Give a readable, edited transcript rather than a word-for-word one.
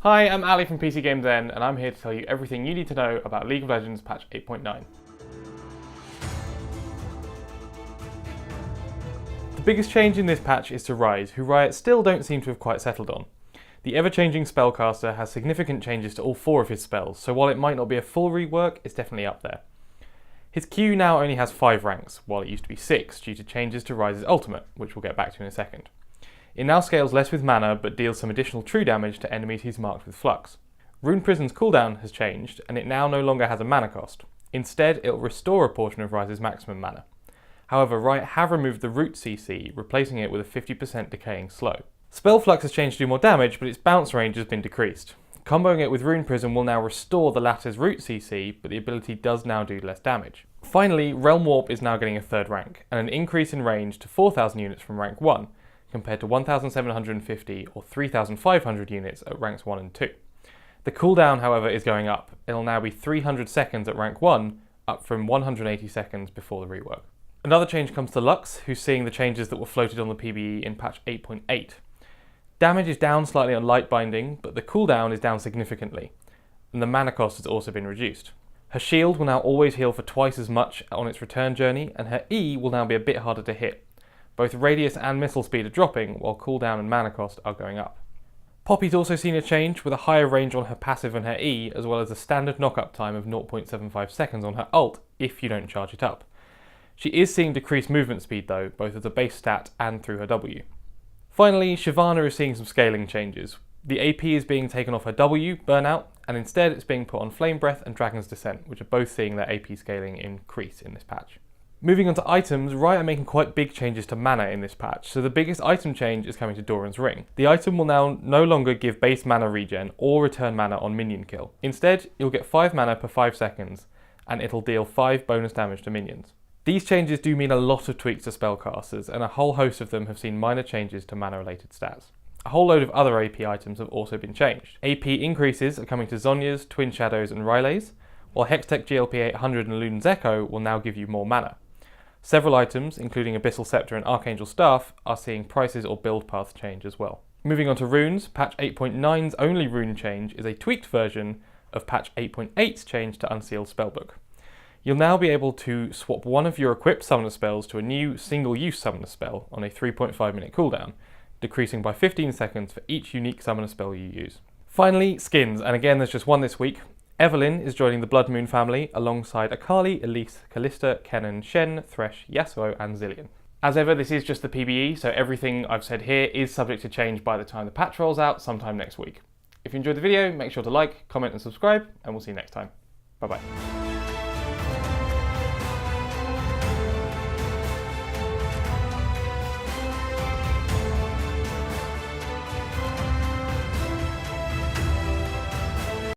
Hi, I'm Ali from PCGamesN, and I'm here to tell you everything you need to know about League of Legends patch 8.9. The biggest change in this patch is to Ryze, who Riot still don't seem to have quite settled on. The ever-changing spellcaster has significant changes to all 4 of his spells, so while it might not be a full rework, it's definitely up there. His Q now only has 5 ranks, while it used to be 6 due to changes to Ryze's ultimate, which we'll get back to in a second. It now scales less with mana, but deals some additional true damage to enemies he's marked with Flux. Rune Prison's cooldown has changed, and it now no longer has a mana cost. Instead, it'll restore a portion of Ryze's maximum mana. However, Riot have removed the root CC, replacing it with a 50% decaying slow. Spell Flux has changed to do more damage, but its bounce range has been decreased. Comboing it with Rune Prison will now restore the latter's root CC, but the ability does now do less damage. Finally, Realm Warp is now getting a 3rd rank, and an increase in range to 4,000 units from rank 1, compared to 1,750 or 3,500 units at ranks 1 and 2. The cooldown, however, is going up. It'll now be 300 seconds at rank 1, up from 180 seconds before the rework. Another change comes to Lux, who's seeing the changes that were floated on the PBE in patch 8.8. Damage is down slightly on Light Binding, but the cooldown is down significantly, and the mana cost has also been reduced. Her shield will now always heal for twice as much on its return journey, and her E will now be a bit harder to hit. Both radius and missile speed are dropping, while cooldown and mana cost are going up. Poppy's also seen a change, with a higher range on her passive and her E, as well as a standard knock-up time of 0.75 seconds on her ult, if you don't charge it up. She is seeing decreased movement speed though, both as a base stat and through her W. Finally, Shyvana is seeing some scaling changes. The AP is being taken off her W, Burnout, and instead it's being put on Flame Breath and Dragon's Descent, which are both seeing their AP scaling increase in this patch. Moving on to items, Riot are making quite big changes to mana in this patch, so the biggest item change is coming to DORAN'S ring. The item will now no longer give base mana regen or return mana on minion kill. Instead, you'll get 5 mana per 5 seconds, and it'll deal 5 bonus damage to minions. These changes do mean a lot of tweaks to spellcasters, and a whole host of them have seen minor changes to mana-related stats. A whole load of other AP items have also been changed. AP increases are coming to Zhonya's, Twin Shadows and Ryle's, while Hextech GLP 800 and Luden's Echo will now give you more mana. Several items, including Abyssal Scepter and Archangel Staff, are seeing prices or build paths change as well. Moving on to runes, patch 8.9's only rune change is a tweaked version of patch 8.8's change to Unsealed Spellbook. You'll now be able to swap one of your equipped summoner spells to a new single-use summoner spell on a 3.5 minute cooldown, decreasing by 15 seconds for each unique summoner spell you use. Finally, skins, and again there's just one this week. Evelynn is joining the Blood Moon family alongside Akali, Elise, Kalista, Kennen, Shen, Thresh, Yasuo and Zilean. As ever, this is just the PBE, so everything I've said here is subject to change by the time the patch rolls out sometime next week. If you enjoyed the video, make sure to like, comment and subscribe, and we'll see you next time. Bye bye.